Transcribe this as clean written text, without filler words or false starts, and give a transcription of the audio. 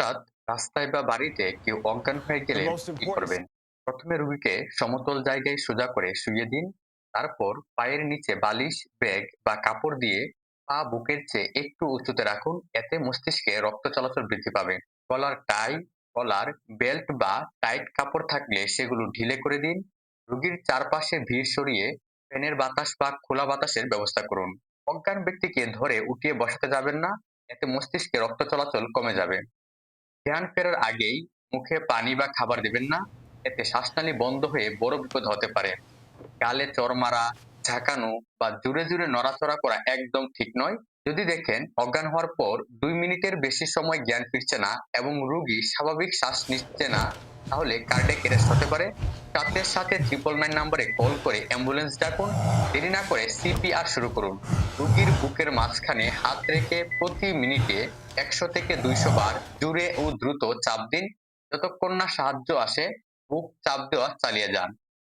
হঠাৎ রাস্তায় বা বাড়িতে কেউ অজ্ঞান হয়ে The গেলে most কি important. করবেন? প্রথমে রোগীকে সমতল জায়গায় সোজা করে শুইয়ে দিন। তারপর পায়ের নিচে বালিশ, ব্যাগ বা কাপড় দিয়ে পা বুকের চেয়ে একটু উঁচুতে রাখুন। এতে মস্তিষ্কে রক্ত চলাচল বৃদ্ধি পাবে। গলার টাই, কলার, বেল্ট বা টাইট কাপড় থাকলে সেগুলো ঢিলে করে দিন। রোগীর চারপাশে ভিড় সরিয়ে ফ্যানের বাতাস বা খোলা বাতাসের ব্যবস্থা করুন। অজ্ঞান ব্যক্তিকে ধরে উঠিয়ে বসাতে যাবেন না, এতে মস্তিষ্কে রক্ত চলাচল কমে যাবে। জ্ঞান ফেরার আগেই মুখে পানি বা খাবার দেবেন না, এতে শ্বাসনালী বন্ধ হয়ে বড় বিপদ হতে পারে। গালে চড় মারা, ঝাঁকানো বা জোরে জোরে নড়াচড়া করা একদম ঠিক নয়। যদি দেখেন অজ্ঞান হওয়ার পর 2 মিনিটের বেশি সময় জ্ঞান ফিরছে না এবং রোগী স্বাভাবিক শ্বাস নিচ্ছে না, তাহলে কার্ডিয়াক অ্যারেস্ট হতে পারে। সাথে সাথে 999 নম্বরে কল করে অ্যাম্বুলেন্স ডাকুন। দেরি না করে সিপিআর শুরু করুন। রোগীর বুকের মাঝখানে হাত রেখে প্রতি মিনিটে 100 থেকে 200 বার জোরে ও দ্রুত চাপ দিন। যতক্ষণ না সাহায্য আসে, বুক চাপ দেওয়া চালিয়ে যান।